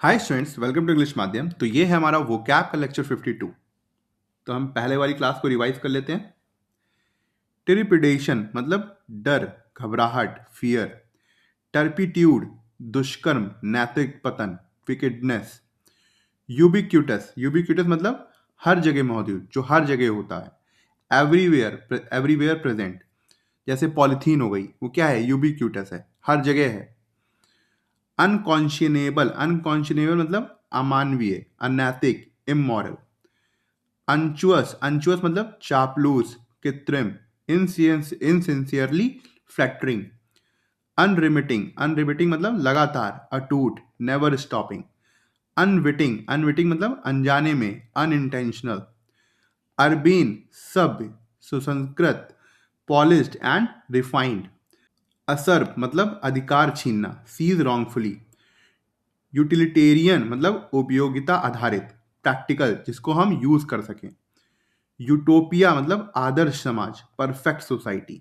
Hi students, welcome to English Madhyam. तो ये है हमारा वोकैब का लेक्चर 52। तो हम पहले वाली क्लास को रिवाइज कर लेते हैं। ट्रिपिडेशन मतलब डर, घबराहट, फियर। टर्पिट्यूड दुष्कर्म, नैतिक पतन, विकेडनेस। यूबिक्यूटस, यूबिक्यूटस मतलब हर जगह मौजूद, जो हर जगह होता है। Everywhere, everywhere present. जैसे पॉलिथीन हो गई, वो क्या है? यूबिक्यूटस है, हर जगह है। अनकॉन्शियनेबल, अनकॉन्शियनेबल मतलब अमानवीय, अनैतिक, इमोरल। अंचुअस, अंचुअस मतलब चापलूस, कृत्रिम, इनसिंसियरली फ्लैटरिंग। अनरिमिटिंग, अनरिमिटिंग मतलब लगातार, अटूट, नेवर स्टॉपिंग। अनविटिंग, अनविटिंग मतलब अनजाने में, अनइंटेंशनल। अर्बीन सभ्य, सुसंस्कृत, पॉलिश्ड एंड रिफाइंड। असर्ब मतलब अधिकार छीनना, सीज रॉन्गफुली। यूटिलिटेरियन मतलब उपयोगिता आधारित, प्रैक्टिकल, जिसको हम यूज कर सकें। यूटोपिया मतलब आदर्श समाज, परफेक्ट सोसाइटी।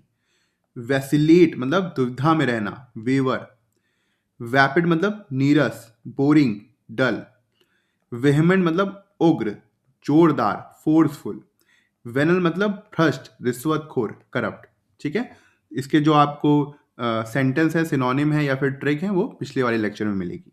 वैसिलेट मतलब दुविधा में रहना, वेवर। वैपिड मतलब नीरस, बोरिंग, डल। वेहमेंट मतलब उग्र, जोरदार, फोर्सफुल। वेनल मतलब भ्रष्ट, रिश्वतखोर, करप्ट। ठीक है, इसके जो आपको सेंटेंस है, सिनोनिम है या फिर ट्रिक है, वो पिछले वाले लेक्चर में मिलेगी।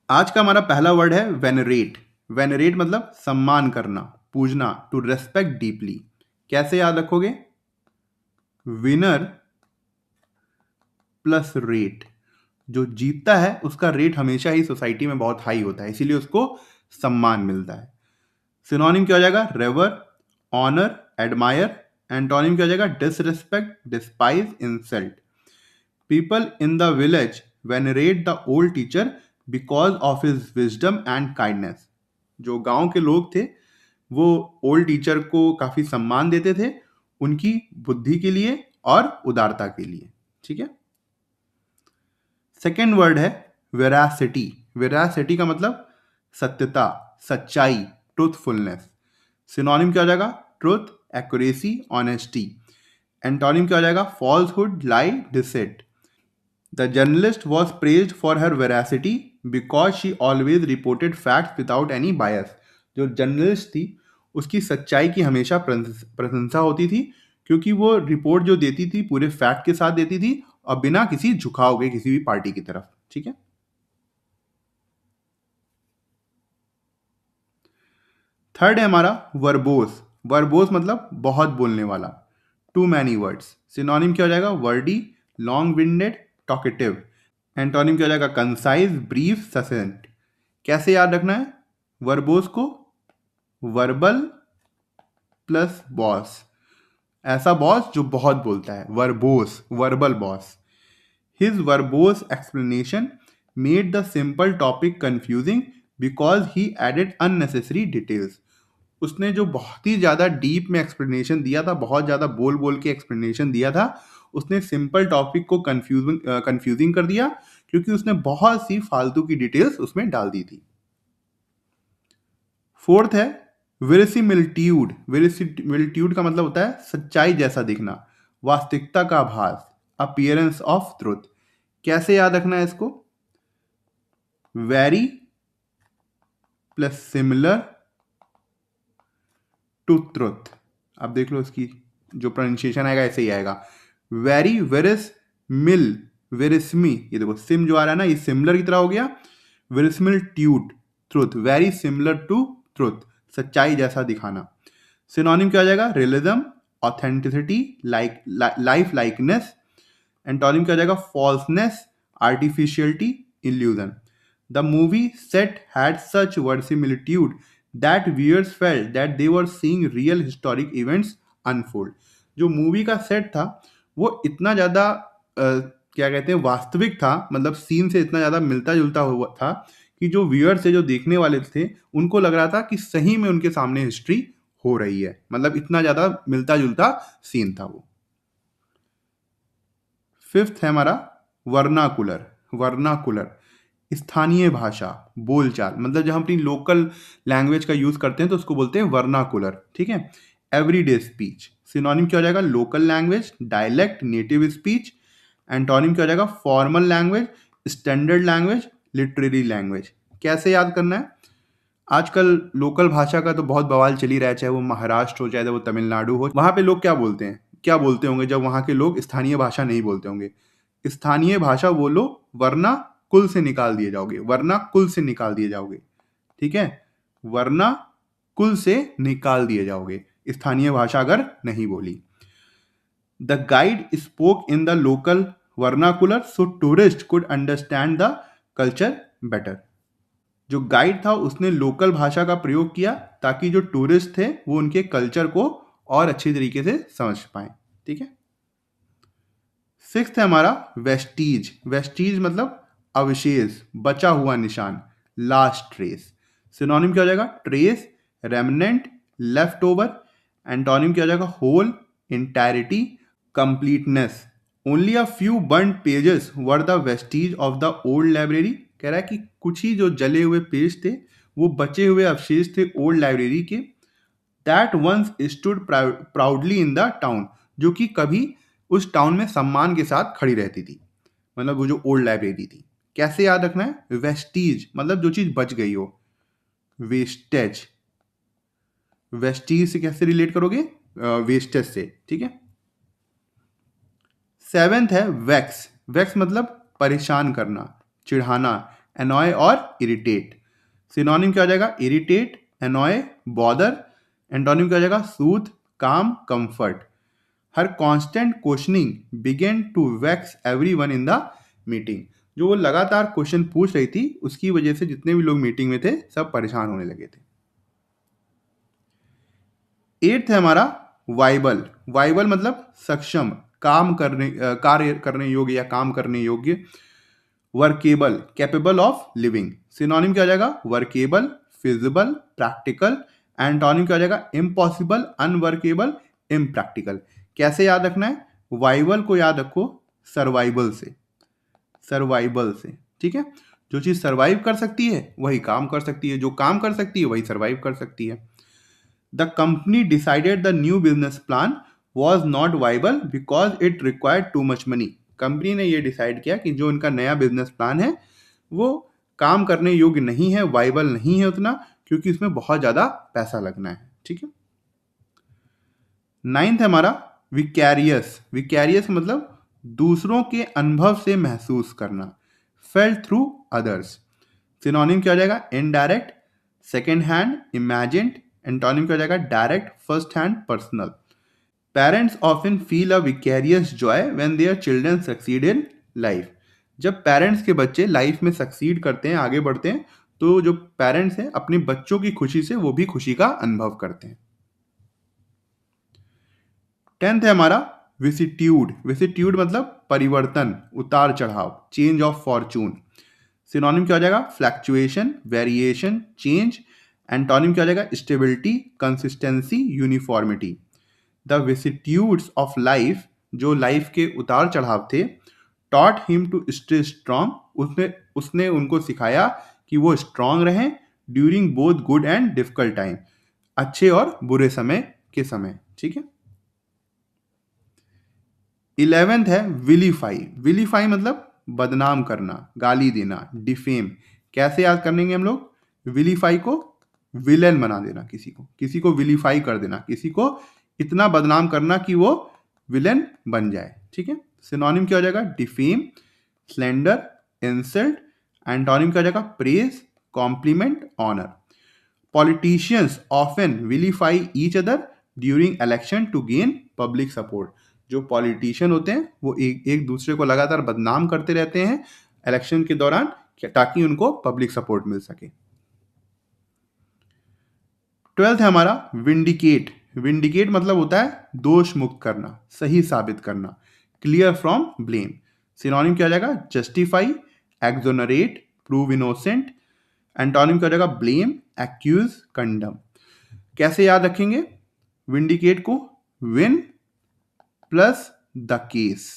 आज का हमारा पहला वर्ड है वेनरेट। वेनरेट मतलब सम्मान करना, पूजना, टू रेस्पेक्ट डीपली। कैसे याद रखोगे? विनर प्लस रेट, जो जीतता है उसका रेट हमेशा ही सोसाइटी में बहुत हाई होता है, इसीलिए उसको सम्मान मिलता है। सिनोनिम क्या हो जाएगा? रेवर, ऑनर, एडमायर। एंटोनिम क्या हो जाएगा? Disrespect, despise, insult. People in the village venerate the old teacher because of his wisdom and kindness. जो गांव के लोग थे वो ओल्ड टीचर को काफी सम्मान देते थे, उनकी बुद्धि के लिए और उदारता के लिए। ठीक है। सेकेंड वर्ड है वेरासिटी। वेरासिटी का मतलब सत्यता, सच्चाई, ट्रूथफुलनेस। सिनोनिम क्या हो जाएगा? Truth, accuracy, honesty. एंटोनिम क्या हो जाएगा? Falsehood, lie, deceit. The journalist was praised for her veracity because she always reported facts without any bias. जो जर्नलिस्ट थी उसकी सच्चाई की हमेशा प्रशंसा होती थी, क्योंकि वो रिपोर्ट जो देती थी पूरे फैक्ट के साथ देती थी और बिना किसी झुकाव के किसी भी पार्टी की तरफ। ठीक है। थर्ड है हमारा वर्बोस। वर्बोस मतलब बहुत बोलने वाला, टू मैनी वर्ड्स। सिनोनिम क्या हो जाएगा? Wordy, long winded, talkative. Antonym क्या हो जाएगा? Concise, brief, succinct. कैसे याद रखना है वर्बोस को? वर्बल प्लस बॉस, ऐसा बॉस जो बहुत बोलता है, verbose, verbal boss. His verbose explanation made the simple topic confusing because he added unnecessary details. उसने जो बहुत ही ज़्यादा डीप में एक्सप्लेनेशन दिया था, बहुत ज़्यादा बोल बोल के एक्सप्लेनेशन दिया था, उसने सिंपल टॉपिक को कंफ्यूजिंग कर दिया, क्योंकि उसने बहुत सी फालतू की डिटेल्स उसमें डाल दी थी। फोर्थ है वेरिसिमिलिट्यूड। वेरिसिमिलिट्यूड का मतलब होता है सच्चाई जैसा दिखना, वास्तविकता का आभास, अपीयरेंस ऑफ ट्रुथ। कैसे याद रखना है इसको? Very plus similar to truth. अब देख लो इसकी जो प्रोनाउंसिएशन आएगा ऐसे ही आएगा। वेरी, वेरिस, मिल, वेरिस्मी। ये देखो सिम जो आ रहा है ना, ये सिमिलर की तरह हो गया। Verisimilitude, truth, very similar to truth, सच्चाई जैसा दिखाना। सिनोनिम क्या आ जाएगा? Realism, authenticity, life likeness. Antonym क्या आ जाएगा? Falseness, artificiality, illusion. The movie set had such verisimilitude that viewers felt that they were seeing real historic events unfold। जो मूवी का सेट था वो इतना ज़्यादा क्या कहते हैं, वास्तविक था, मतलब सीन से इतना ज़्यादा मिलता जुलता हुआ था कि जो व्यूअर्स थे, जो देखने वाले थे, उनको लग रहा था कि सही में उनके सामने हिस्ट्री हो रही है, मतलब इतना ज़्यादा मिलता जुलता सीन था वो। फिफ्थ है हमारा वर्नाकुलर। वर्नाकुलर स्थानीय भाषा, बोलचाल, मतलब जब हम अपनी लोकल लैंग्वेज का यूज करते हैं तो उसको बोलते हैं वर्नाकुलर। ठीक है। एवरीडे स्पीच, सिनोनिम क्या हो जाएगा? Local language, dialect, native speech. Antonym क्या हो जाएगा? Formal language, standard language, literary language. कैसे याद करना है? आजकल लोकल भाषा का तो बहुत बवाल चल ही रहा है, चाहे वो महाराष्ट्र हो चाहे वो तमिलनाडु हो। वहाँ पे लोग क्या बोलते हैं, क्या बोलते होंगे जब वहाँ के लोग स्थानीय भाषा नहीं बोलते होंगे? स्थानीय भाषा बोलो वरना कुल से निकाल दिए जाओगे, वरना कुल से निकाल दिए जाओगे। ठीक है, वरना कुल से निकाल दिए जाओगे स्थानीय भाषा अगर नहीं बोली। The guide spoke in the local vernacular so tourist could understand the culture better. जो गाइड था उसने लोकल भाषा का प्रयोग किया ताकि जो टूरिस्ट थे वो उनके कल्चर को और अच्छी तरीके से समझ पाए। ठीक है। सिक्स्थ है हमारा वेस्टीज। वेस्टीज मतलब अवशेष, बचा हुआ निशान, लास्ट ट्रेस। सिनोनिम क्या हो जाएगा? Trace, remnant, left over. Antonym क्या हो जाएगा? Whole, entirety, completeness. Only a few burned pages were the vestiges of the old library. कह रहा है कि कुछ ही जो जले हुए पेज थे वो बचे हुए अवशेष थे ओल्ड लाइब्रेरी के। That once stood proudly in the town, जो कि कभी उस टाउन में सम्मान के साथ खड़ी रहती थी, मतलब वो जो ओल्ड लाइब्रेरी थी। कैसे याद रखना है? वेस्टीज मतलब जो चीज बच गई हो, वेस्टेज। वेस्टीज से कैसे रिलेट करोगे? वेस्टेज से। ठीक है। सेवेंथ है वैक्स। वैक्स मतलब परेशान करना, चिढ़ाना, एनॉय और इरिटेट। सिनोनिम क्या हो जाएगा? Irritate, annoy, bother. एंटोनिम क्या हो जाएगा? Soothe, calm, comfort. Her constant questioning began to vex everyone in the meeting. जो वो लगातार क्वेश्चन पूछ रही थी उसकी वजह से जितने भी लोग मीटिंग में थे सब परेशान होने लगे थे। एट्थ है हमारा वाइबल। वाइबल मतलब सक्षम, काम करने, कार्य करने योग्य या काम करने योग्य। Workable, capable of living. Synonym क्या हो जाएगा? Workable, feasible, practical. एंटोनिम क्या हो जाएगा? Impossible, unworkable, impractical. कैसे याद रखना है? वाइबल को याद रखो सर्वाइवल से, सर्वाइवल से। ठीक है। जो चीज सर्वाइव कर सकती है वही काम कर सकती है, जो काम कर सकती है वही सर्वाइव कर सकती है। The company decided the new business plan was not viable because it required too much money. Company ने ये डिसाइड किया कि जो उनका नया बिजनेस प्लान है वो काम करने योग्य नहीं है, वाइबल नहीं है उतना, क्योंकि उसमें बहुत ज़्यादा पैसा लगना है। ठीक है। नाइन्थ है हमारा विकैरियस। विकैरियस मतलब दूसरों के अनुभव से महसूस करना, फेल्ट थ्रू अदर्स। सिनोनिम क्या हो जाएगा? Indirect, second hand, imagined. Antonym क्या हो जाएगा? Direct, first hand, personal. Parents often feel a vicarious Joy when their children succeed in life. जब पेरेंट्स के बच्चे लाइफ में सक्सीड करते हैं, आगे बढ़ते हैं, तो जो पेरेंट्स हैं अपने बच्चों की खुशी से वो भी खुशी का अनुभव करते हैं। टेंथ है हमारा विसिट्यूड। विसिट्यूड मतलब परिवर्तन, उतार चढ़ाव, चेंज ऑफ फॉर्चून। सिनोनिम क्या हो जाएगा? Fluctuation, variation, change. एंटोनिम क्या हो जाएगा? Stability, consistency, uniformity. The vicissitudes of life, जो लाइफ के उतार चढ़ाव थे, taught him to stay strong. उसने उनको सिखाया कि वो स्ट्रांग रहें during both good and difficult time, अच्छे और बुरे समय के समय। ठीक है। 11th है विलीफाई। विलीफाई मतलब बदनाम करना, गाली देना, डिफेम। कैसे याद करेंगे हम लोग? विलीफाई को विलेन बना देना, किसी को विलीफाई कर देना, किसी को इतना बदनाम करना कि वो विलेन बन जाए। ठीक है। सिनोनिम क्या हो जाएगा? Defame, slender, insult. एंटोनिम क्या हो जाएगा? Praise, compliment, honour. Politicians often vilify each other during election to gain public support. जो पॉलिटिशियन होते हैं वो एक दूसरे को लगातार बदनाम करते रहते हैं इलेक्शन के दौरान ताकि उनको पब्लिक सपोर्ट मिल सके। 12th है हमारा विंडिकेट। विंडिकेट मतलब होता है दोष मुक्त करना, सही साबित करना, क्लियर फ्रॉम ब्लेम। सिनोनिम क्या हो जाएगा? Justify, exonerate, prove innocent. Antonym क्या हो जाएगा? Blame, accuse, condemn. कैसे याद रखेंगे विंडिकेट को? Win plus the case.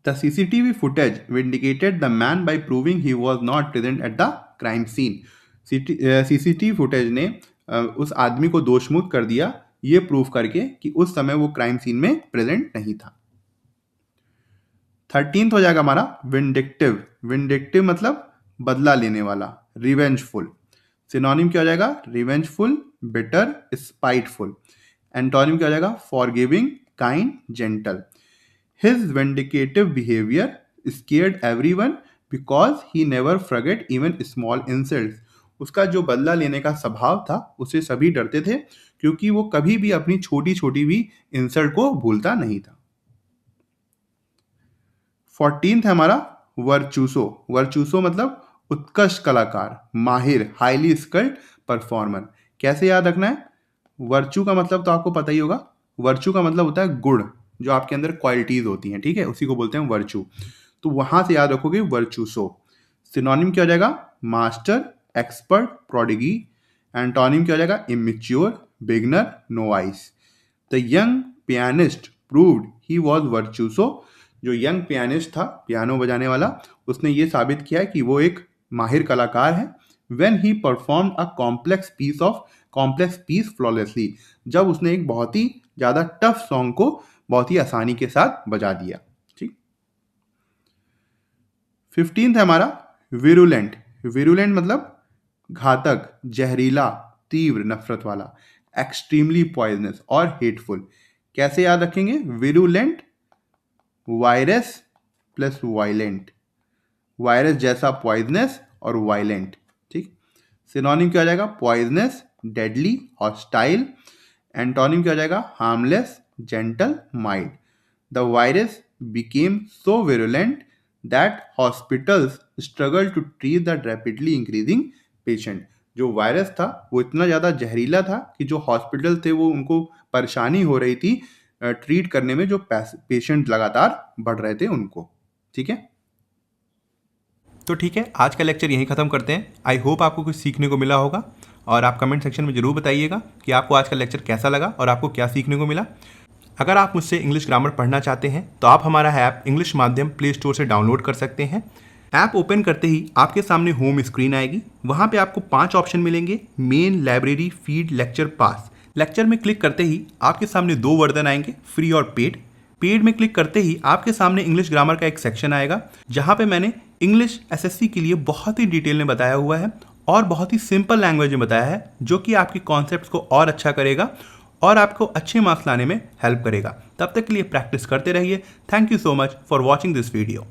The CCTV footage vindicated the man by proving he was not present at the crime scene. CCTV footage ने उस आदमी को दोषमुक्त कर दिया ये प्रूव करके कि उस समय वो क्राइम सीन में प्रेजेंट नहीं था। 13th हो जाएगा हमारा विंडिक्टिव। विंडिक्टिव मतलब बदला लेने वाला, रिवेंजफुल। सिनोनिम क्या हो जाएगा? Revengeful, bitter, spiteful. एंटोनिम क्या हो जाएगा? Forgiving, kind, gentle. His vindictive behaviour scared everyone because he never forget even small insults. उसका जो बदला लेने का स्वभाव था उसे सभी डरते थे क्योंकि वो कभी भी अपनी छोटी छोटी भी इंसल्ट को भूलता नहीं था। 14th है हमारा वर्चूसो। वर्चूसो मतलब उत्कृष्ट कलाकार, माहिर, हाईली स्किल्ड परफॉर्मर। कैसे याद रखना है? वर्चू का मतलब तो आपको पता ही होगा। वर्चू का मतलब होता है गुण, जो आपके अंदर क्वालिटीज होती हैं, ठीक है, उसी को बोलते हैं वर्चू। तो वहां से याद रखोगे वर्चूसो। सिनोनिम क्या हो जाएगा? Master, expert, prodigy. एंटोनिम क्या हो जाएगा? Immature, beginner, novice. The young pianist proved he was virtuoso. जो यंग पियानिस्ट था, पियानो बजाने वाला, उसने ये साबित किया कि वो एक माहिर कलाकार है। When he performed a complex piece flawlessly, जब उसने एक बहुत ही ज्यादा टफ सॉन्ग को बहुत ही आसानी के साथ बजा दिया। ठीक। 15th है हमारा विरुलेंट। विरुलेंट मतलब घातक, जहरीला, तीव्र, नफरत वाला, एक्सट्रीमली पॉइजनस और हेटफुल। कैसे याद रखेंगे? Virulent, virus plus violent. Virus जैसा पॉइजनस और वायलेंट। ठीक। सिनोनिम क्या हो जाएगा? Poisonous, deadly, hostile. एंटोनिम क्या हो जाएगा? Harmless, gentle, mild. The virus became so virulent that hospitals struggle to treat the rapidly increasing patient. जो वायरस था वो इतना ज़्यादा जहरीला था कि जो हॉस्पिटल थे वो उनको परेशानी हो रही थी ट्रीट करने में, जो पेशेंट लगातार बढ़ रहे थे उनको। ठीक है, तो ठीक है, आज का लेक्चर यहीं ख़त्म करते हैं। आई होप आपको कुछ सीखने को मिला होगा और आप कमेंट सेक्शन में ज़रूर बताइएगा कि आपको आज का लेक्चर कैसा लगा और आपको क्या सीखने को मिला। अगर आप मुझसे इंग्लिश ग्रामर पढ़ना चाहते हैं तो आप हमारा ऐप इंग्लिश माध्यम प्ले स्टोर से डाउनलोड कर सकते हैं। ऐप ओपन करते ही आपके सामने होम स्क्रीन आएगी। वहाँ पे आपको 5 ऑप्शन मिलेंगे: मेन, लाइब्रेरी, फीड, लेक्चर, पास। लेक्चर में क्लिक करते ही आपके सामने 2 वर्जन आएंगे, फ्री और पेड। पेड में क्लिक करते ही आपके सामने इंग्लिश ग्रामर का एक सेक्शन आएगा जहाँ पे मैंने इंग्लिश एसएससी के लिए बहुत ही डिटेल में बताया हुआ है और बहुत ही सिंपल लैंग्वेज में बताया है, जो कि आपके कॉन्सेप्ट्स को और अच्छा करेगा और आपको अच्छे मार्क्स लाने में हेल्प करेगा। तब तक के लिए प्रैक्टिस करते रहिए। Thank you so much for watching this video.